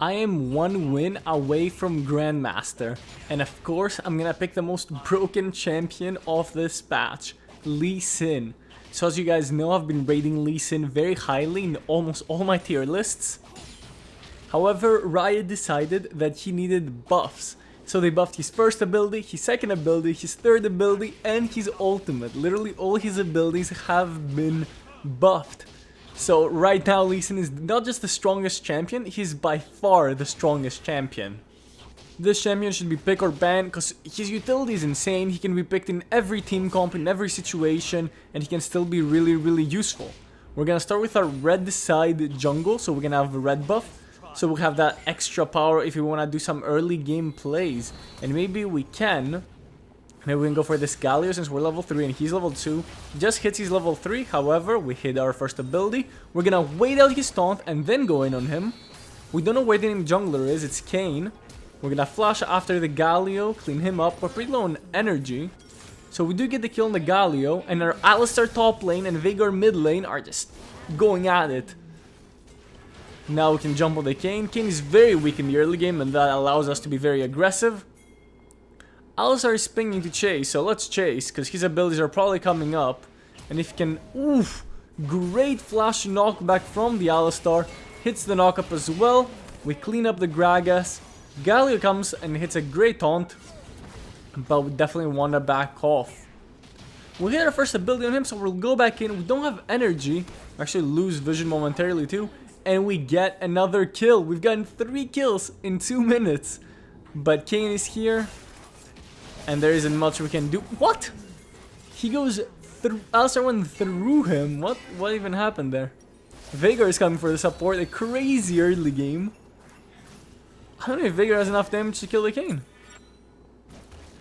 I am one win away from Grandmaster, and of course I'm gonna pick the most broken champion of this patch, Lee Sin. So as you guys know, I've been rating Lee Sin very highly in almost all my tier lists. However, Riot decided that he needed buffs. So they buffed his first ability, his second ability, his third ability, and his ultimate. Literally all his abilities have been buffed. So right now Lee Sin is not just the strongest champion, he's by far the strongest champion. This champion should be pick or ban because his utility is insane. He can be picked in every team comp, in every situation, and he can still be really useful. We're gonna start with our red side jungle, so we're gonna have a red buff. So we'll have that extra power if we wanna do some early game plays. And maybe we can go for this Galio since we're level 3 and he's level 2. Just hits his level 3, however, we hit our first ability. We're gonna wait out his taunt and then go in on him. We don't know where the name jungler is, it's Kayn. We're gonna flash after the Galio, clean him up. We're pretty low on energy. So we do get the kill on the Galio, and our Alistar top lane and Veigar mid lane are just going at it. Now we can jump on the Kayn. Kayn is very weak in the early game, and that allows us to be very aggressive. Alistar is pinging to chase, so let's chase, because his abilities are probably coming up. And if he can, oof, great flash knockback from the Alistar. Hits the knockup as well. We clean up the Gragas. Galio comes and hits a great taunt, but we definitely want to back off. We hit our first ability on him, so we'll go back in. We don't have energy. We actually lose vision momentarily too, and we get another kill. We've gotten 3 kills in 2 minutes, but Kayn is here, and there isn't much we can do. What? He goes through. Alistar went through him. What even happened there? Veigar is coming for the support. A crazy early game. I don't know if Veigar has enough damage to kill the Kayn.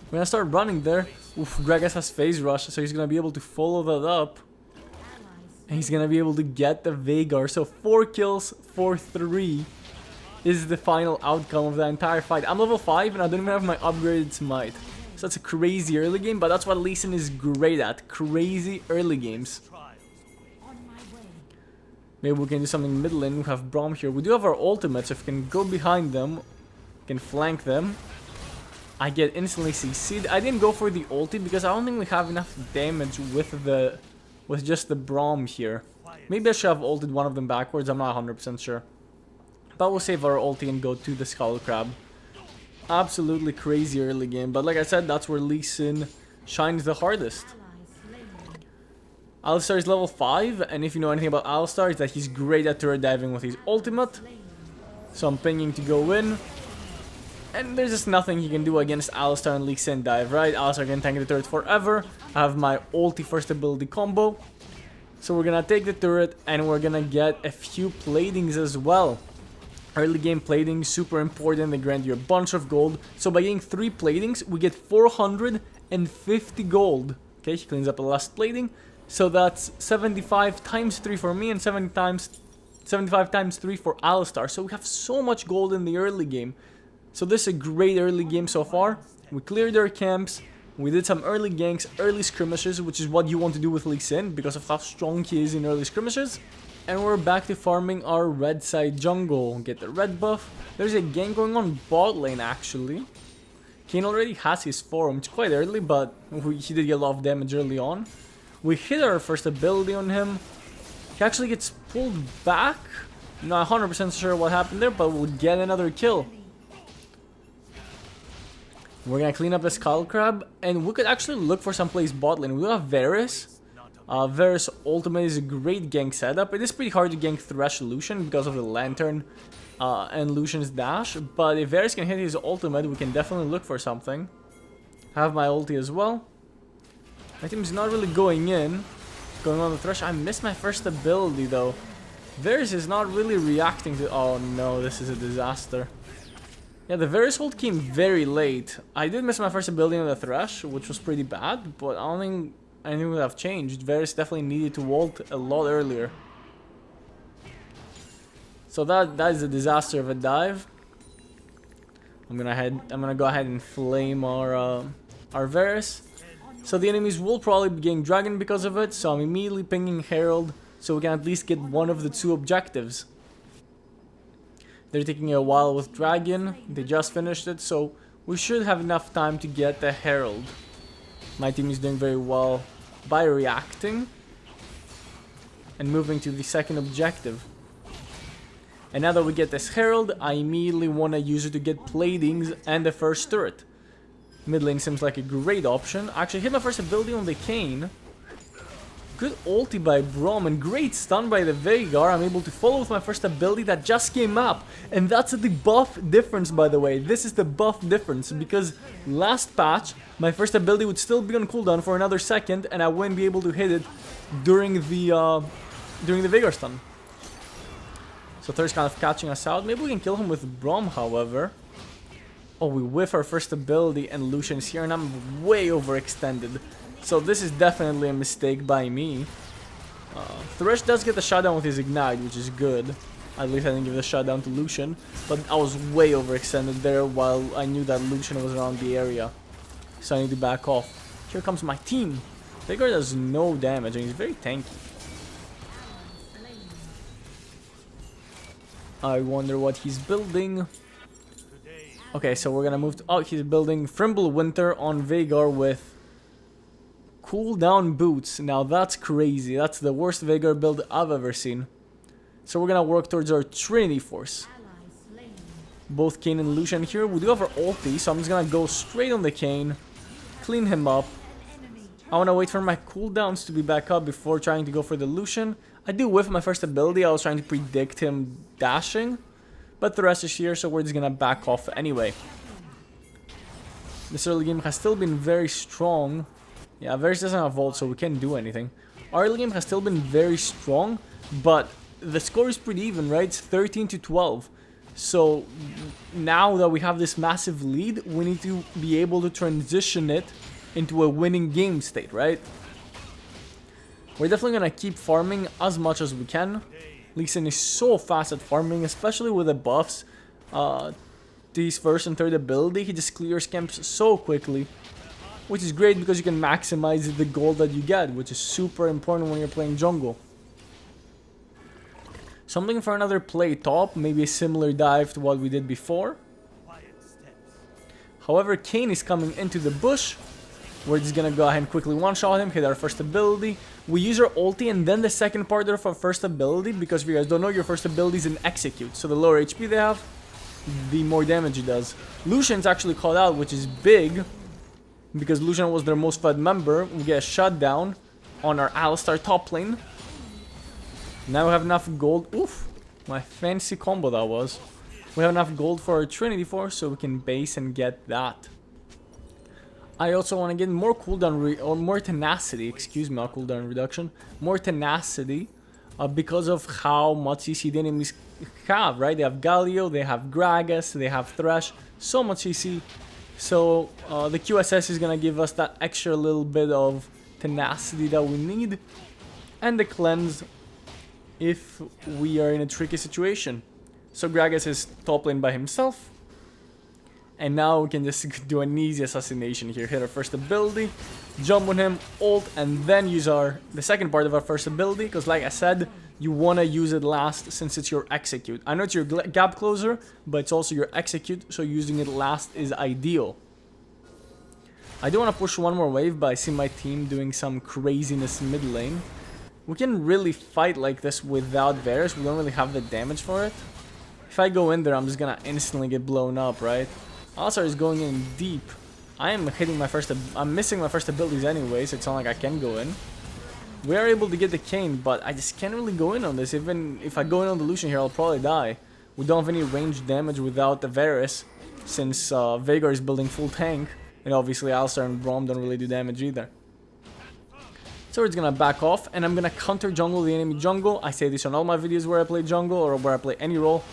We're gonna start running there. Oof, Gragas has phase rush, so he's gonna be able to follow that up. And he's gonna be able to get the Veigar. So 4 kills for 3 is the final outcome of the entire fight. I'm level 5 and I don't even have my upgraded smite. So that's a crazy early game, but that's what Lee Sin is great at. Crazy early games. Maybe we can do something mid lane. We have Braum here. We do have our ultimates. If we can go behind them, we can flank them. I get instantly CC'd. I didn't go for the ulti because I don't think we have enough damage with just the Braum here. Maybe I should have ulted one of them backwards. I'm not 100% sure. But we'll save our ulti and go to the Skull Crab. Absolutely crazy early game. But like I said, that's where Lee Sin shines the hardest. Alistar is level 5, and if you know anything about Alistar, is that he's great at turret diving with his ultimate. So I'm pinging to go in. And there's just nothing he can do against Alistar and Lee Sin dive, right? Alistar can tank the turret forever. I have my ulti first ability combo. So we're gonna take the turret, and we're gonna get a few platings as well. Early game platings, super important. They grant you a bunch of gold. So by getting 3 platings, we get 450 gold. Okay, he cleans up the last plating. So that's 75 times 3 for me and 75 times 3 for Alistar. So we have so much gold in the early game. So this is a great early game so far. We cleared our camps. We did some early ganks, early skirmishes, which is what you want to do with Lee Sin because of how strong he is in early skirmishes. And we're back to farming our red side jungle. Get the red buff. There's a gank going on bot lane actually. Kayn already has his forum. It's quite early, but he did get a lot of damage early on. We hit our first ability on him. He actually gets pulled back. Not 100% sure what happened there, but we'll get another kill. We're gonna clean up the Skull Crab, and we could actually look for some plays bot lane. We do have Varus. Varus ultimate is a great gank setup. It is pretty hard to gank Thresh Lucian because of the Lantern and Lucian's dash. But if Varus can hit his ultimate, we can definitely look for something. I have my ulti as well. My team's not really going in. Going on the Thresh. I missed my first ability though. Varus is not really reacting to... Oh no, this is a disaster. Yeah, the Varus ult came very late. I did miss my first ability on the Thresh, which was pretty bad, but I don't think anything would have changed. Varus definitely needed to ult a lot earlier. So that is a disaster of a dive. I'm gonna go ahead and flame our Varus. So the enemies will probably be getting Dragon because of it, so I'm immediately pinging Herald so we can at least get one of the 2 objectives. They're taking a while with Dragon. They just finished it, so we should have enough time to get the Herald. My team is doing very well by reacting and moving to the second objective. And now that we get this Herald, I immediately want to use it to get platings and the first turret. Mid lane seems like a great option. I actually hit my first ability on the Kayn. Good ulti by Braum and great stun by the Veigar. I'm able to follow with my first ability that just came up. And that's the buff difference, by the way. This is the buff difference, because last patch, my first ability would still be on cooldown for another second, and I wouldn't be able to hit it during the Veigar stun. So Thur's kind of catching us out. Maybe we can kill him with Braum, however. Oh, we whiff our first ability and Lucian's here, and I'm way overextended. So this is definitely a mistake by me. Thresh does get the shutdown with his Ignite, which is good. At least I didn't give the shutdown to Lucian. But I was way overextended there while I knew that Lucian was around the area. So I need to back off. Here comes my team. Veigar does no damage and he's very tanky. I wonder what he's building. Okay, so we're gonna move to... Oh, he's building Frimble Winter on Veigar with cooldown boots. Now that's crazy. That's the worst Veigar build I've ever seen. So we're gonna work towards our Trinity Force. Both Kayn and Lucian here. We do have our ulti, so I'm just gonna go straight on the Kayn, clean him up. I wanna wait for my cooldowns to be back up before trying to go for the Lucian. I do whiff my first ability. I was trying to predict him dashing, but the rest is here, so we're just gonna back off anyway. This early game has still been very strong. Yeah, Varus doesn't have ult, so we can't do anything. Our early game has still been very strong, but the score is pretty even, right? It's 13 to 12. So now that we have this massive lead, we need to be able to transition it into a winning game state, right? We're definitely going to keep farming as much as we can. Lee Sin is so fast at farming, especially with the buffs to his first and third ability. He just clears camps so quickly, which is great because you can maximize the gold that you get, which is super important when you're playing jungle. Something for another play top, maybe a similar dive to what we did before. However, Kayn is coming into the bush. We're just gonna go ahead and quickly one-shot him, hit our first ability. We use our ulti and then the second part of our first ability, because if you guys don't know, your first ability is an execute. So the lower HP they have, the more damage it does. Lucian's actually called out, which is big, because Lucian was their most fed member. We get a shutdown on our Alistar top lane. Now we have enough gold. Oof, my fancy combo that was. We have enough gold for our Trinity Force, so we can base and get that. I also want to get more cooldown or more tenacity, excuse me, not cooldown reduction, more tenacity because of how much CC the enemies have, right? They have Galio, they have Gragas, they have Thresh, so much CC. So the QSS is going to give us that extra little bit of tenacity that we need, and the cleanse if we are in a tricky situation. So Gragas is top lane by himself. And now we can just do an easy assassination here. Hit our first ability, jump on him, ult, and then use the second part of our first ability. Because like I said, you want to use it last since it's your execute. I know it's your gap closer, but it's also your execute. So using it last is ideal. I do want to push one more wave, but I see my team doing some craziness mid lane. We can really fight like this without Varus. We don't really have the damage for it. If I go in there, I'm just going to instantly get blown up, right? Alistar is going in deep. I am hitting my first... I'm missing my first abilities anyway, so it's not like I can go in. We are able to get the Kayn, but I just can't really go in on this. Even if I go in on the Lucian here, I'll probably die. We don't have any ranged damage without the Varus, since Veigar is building full tank. And obviously Alistar and Braum don't really do damage either. So we're just gonna back off, and I'm gonna counter jungle the enemy jungle. I say this on all my videos where I play jungle, or where I play any role.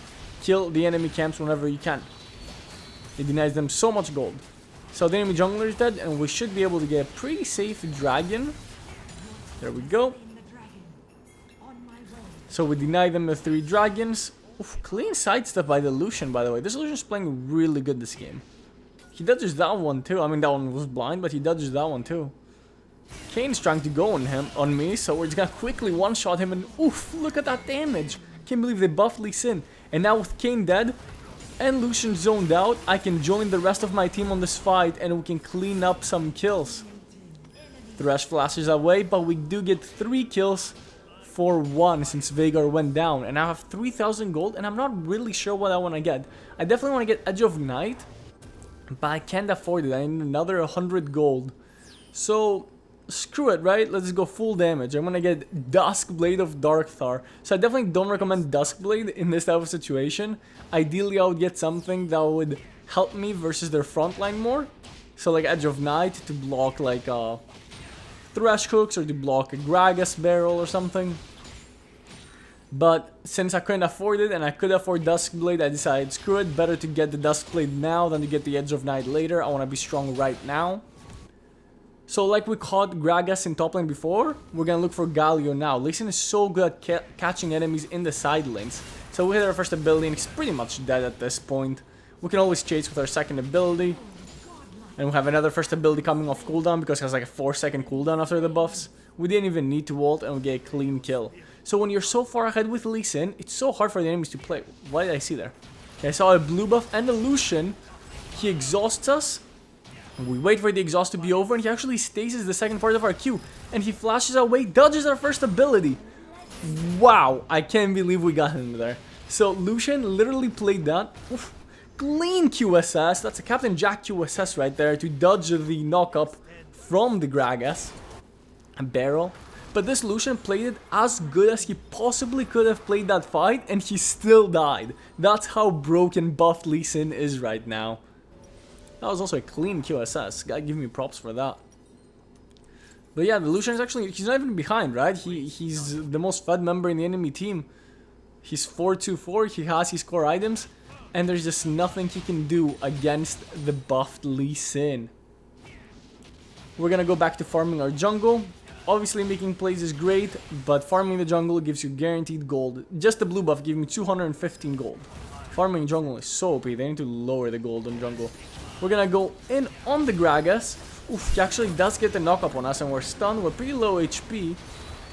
Kill the enemy camps whenever you can. It denies them so much gold. So the enemy jungler is dead, and we should be able to get a pretty safe dragon. There we go. So we deny them the 3 dragons. Oof, clean sidestep by the Lucian, by the way. This Lucian's playing really good this game. He dodges that one too. I mean, that one was blind, but he dodges that one too. Kayn's trying to go on me, so we're just gonna quickly one-shot him, and oof, look at that damage. Can't believe they buffed Lee Sin. And now with Kayn dead and Lucian zoned out, I can join the rest of my team on this fight and we can clean up some kills. Thresh flashes away, but we do get 3 kills for 1 since Veigar went down. And I have 3,000 gold and I'm not really sure what I want to get. I definitely want to get Edge of Night, but I can't afford it. I need another 100 gold. So screw it, right? Let's go full damage. I'm gonna get Duskblade of Darkthar. So I definitely don't recommend Duskblade in this type of situation. Ideally, I would get something that would help me versus their frontline more. So like Edge of Night to block like Thresh hooks or to block a Gragas barrel or something. But since I couldn't afford it and I could afford Duskblade, I decided screw it. Better to get the Duskblade now than to get the Edge of Night later. I want to be strong right now. So like we caught Gragas in top lane before, we're gonna look for Galio now. Lee Sin is so good at catching enemies in the side lanes. So we hit our first ability and he's pretty much dead at this point. We can always chase with our second ability. And we have another first ability coming off cooldown because it has like a 4-second cooldown after the buffs. We didn't even need to ult and we get a clean kill. So when you're so far ahead with Lee Sin, it's so hard for the enemies to play. What did I see there? Okay, I saw a blue buff and a Lucian. He exhausts us. We wait for the exhaust to be over and he actually stasis the second part of our Q. And he flashes away, dodges our first ability. Wow, I can't believe we got him there. So Lucian literally played that. Oof, clean QSS, that's a Captain Jack QSS right there to dodge the knock-up from the Gragas barrel. But this Lucian played it as good as he possibly could have played that fight and he still died. That's how broken buffed Lee Sin is right now. That was also a clean QSS. Gotta give me props for that. But yeah, the Lucian is actually, he's not even behind, right? He's the most fed member in the enemy team. He's 4-2-4, he has his core items, and there's just nothing he can do against the buffed Lee Sin. We're gonna go back to farming our jungle. Obviously making plays is great, but farming the jungle gives you guaranteed gold. Just the blue buff gave me 215 gold. Farming jungle is so OP, they need to lower the gold on jungle. We're gonna go in on the Gragas. Oof, he actually does get the knock-up on us and we're stunned. We're pretty low HP.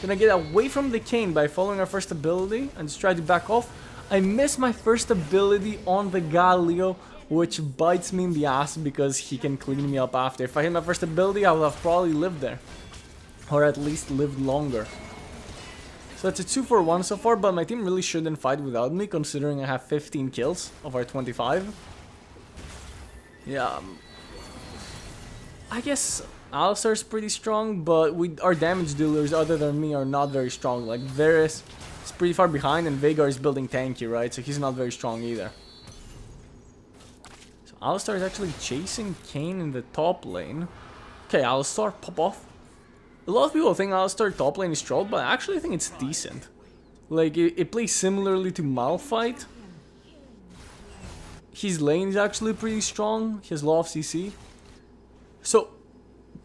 Gonna get away from the Kayn by following our first ability and just try to back off. I missed my first ability on the Galio, which bites me in the ass because he can clean me up after. If I hit my first ability, I would have probably lived there. Or at least lived longer. So that's a 2-for-1 so far, but my team really shouldn't fight without me considering I have 15 kills of our 25. Yeah, I guess Alistar's pretty strong, but our damage dealers other than me are not very strong. Like Varus is pretty far behind and Veigar is building tanky, right? So he's not very strong either. So Alistar is actually chasing Kayn in the top lane. Okay, Alistar, pop off. A lot of people think Alistar top lane is trolled, but I actually think it's decent. Like, it plays similarly to Malphite. His lane is actually pretty strong. He has a lot of CC. So,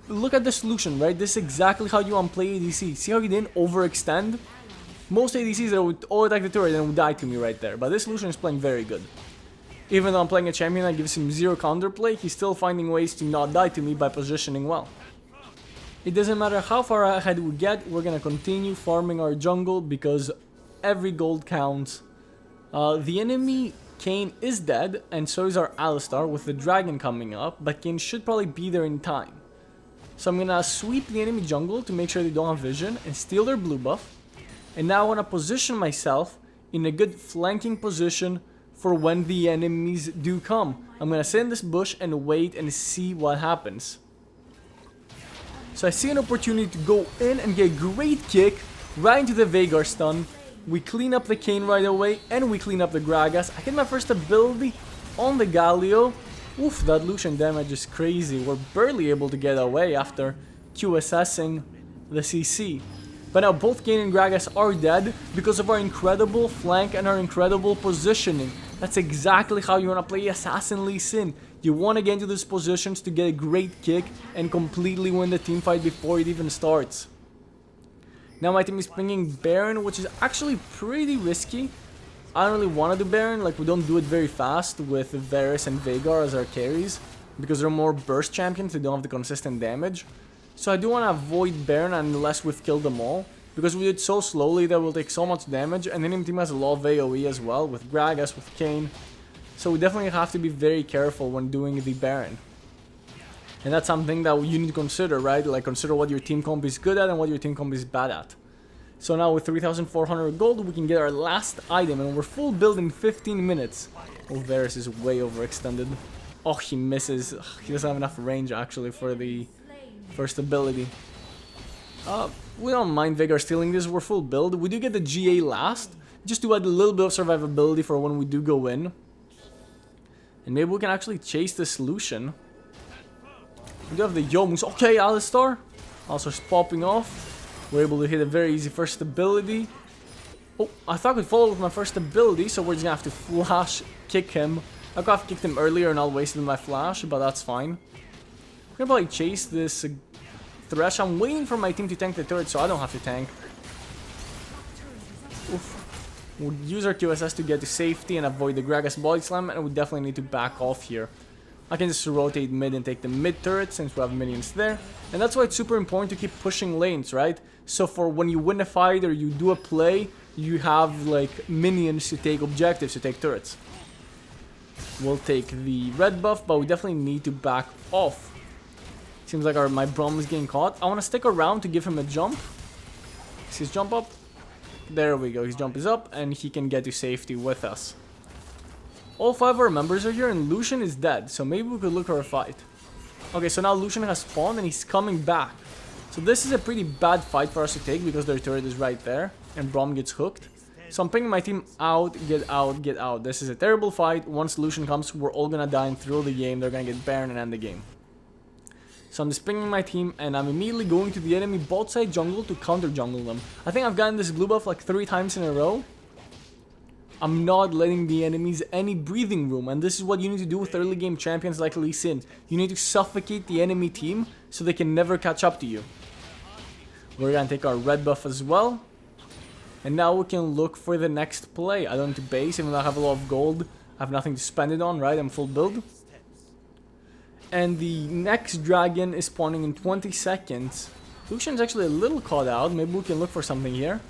look at the solution, right? This is exactly how you want to play ADC. See how he didn't overextend? Most ADCs that would all-attack the turret and would die to me right there. But this solution is playing very good. Even though I'm playing a champion that gives him 0 counterplay, he's still finding ways to not die to me by positioning well. It doesn't matter how far ahead we get, we're gonna continue farming our jungle because every gold counts. The enemy Kayn is dead, and so is our Alistar with the dragon coming up, but Kayn should probably be there in time. So I'm gonna sweep the enemy jungle to make sure they don't have vision and steal their blue buff. And now I wanna position myself in a good flanking position for when the enemies do come. I'm gonna sit in this bush and wait and see what happens. So I see an opportunity to go in and get a great kick right into the Veigar stun. We clean up the Kayn right away and we clean up the Gragas. I get my first ability on the Galio. Oof, that Lucian damage is crazy. We're barely able to get away after QSSing the CC. But now both Kayn and Gragas are dead because of our incredible flank and our incredible positioning. That's exactly how you want to play Assassin Lee Sin. You want to get into these positions to get a great kick and completely win the teamfight before it even starts. Now my team is pinging Baron, which is actually pretty risky. I don't really want to do Baron, like we don't do it very fast with Varus and Veigar as our carries. Because they're more burst champions, they don't have the consistent damage. So I do want to avoid Baron unless we've killed them all. because we did so slowly that we'll take so much damage, and the enemy team has a lot of AoE as well, with Gragas, with Kayn. So we definitely have to be very careful when doing the Baron. And that's something that you need to consider, right? Like, consider what your team comp is good at and what your team comp is bad at. So now with 3,400 gold, we can get our last item, and we're full build in 15 minutes. Oh, Varus is way overextended. Oh, he misses. Ugh, he doesn't have enough range, actually, for the first ability. We don't mind Vigor stealing this. We're full build. We do get the GA last, just to add a little bit of survivability for when we do go in. And maybe we can actually chase this Lucian. We do have the Yomus. Okay, Alistar. Alistar's popping off. We're able to hit a very easy first ability. Oh, I thought I could follow with my first ability, so we're just gonna have to flash kick him. I could have kicked him earlier and I'll waste my flash, but that's fine. I'm gonna probably chase this Thresh. I'm waiting for my team to tank the turret so I don't have to tank. Oof. We'll use our QSS to get to safety and avoid the Gragas body slam, and we definitely need to back off here. I can just rotate mid and take the mid turret since we have minions there. And that's why it's super important to keep pushing lanes, right? So for when you win a fight or you do a play, you have like minions to take objectives, to take turrets. We'll take the red buff, but we definitely need to back off. Seems like my Braum is getting caught. I want to stick around to give him a jump. Is his jump up? There we go, his jump is up and he can get to safety with us. All 5 of our members are here and Lucian is dead, so maybe we could look for a fight. Okay, so now Lucian has spawned and he's coming back. So this is a pretty bad fight for us to take because their turret is right there and Braum gets hooked. So I'm picking my team out, get out, get out. This is a terrible fight. Once Lucian comes, we're all gonna die and throw the game. They're gonna get Baron and end the game. So I'm just pinging my team and I'm immediately going to the enemy bot side jungle to counter jungle them. I think I've gotten this blue buff like 3 times in a row. I'm not letting the enemies any breathing room, and this is what you need to do with early game champions like Lee Sin. You need to suffocate the enemy team so they can never catch up to you. We're gonna take our red buff as well. And now we can look for the next play. I don't need to base, even though I have a lot of gold. I have nothing to spend it on, right? I'm full build. And the next dragon is spawning in 20 seconds. Lucian's actually a little caught out. Maybe we can look for something here.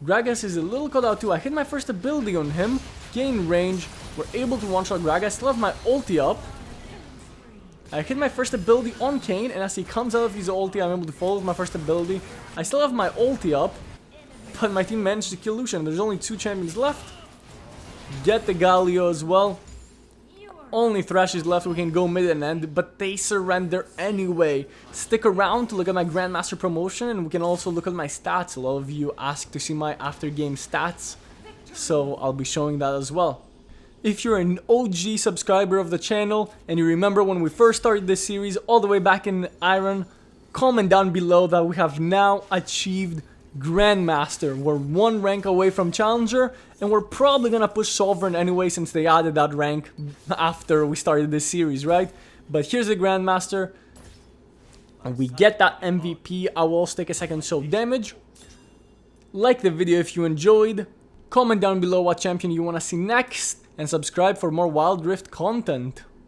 Gragas is a little caught out too. I hit my first ability on him. Gain range. We're able to one-shot Gragas. Still have my ulti up. I hit my first ability on Kayn, and as he comes out of his ulti, I'm able to follow with my first ability. I still have my ulti up, but my team managed to kill Lucian. There's only 2 champions left. Get the Galio as well. Only Thresh is left. We can go mid and end, but they surrender anyway. Stick around to look at my Grandmaster promotion, and we can also look at my stats. A lot of you asked to see my after game stats, so I'll be showing that as well. If you're an OG subscriber of the channel and you remember when we first started this series all the way back in Iron, comment down below that we have now achieved Grandmaster. We're 1 rank away from Challenger, and we're probably gonna push Sovereign anyway since they added that rank after we started this series, right? But here's the Grandmaster, and we get that MVP. I will also take a second to show damage. Like the video if you enjoyed, comment down below what champion you wanna see next, and subscribe for more Wild Rift content.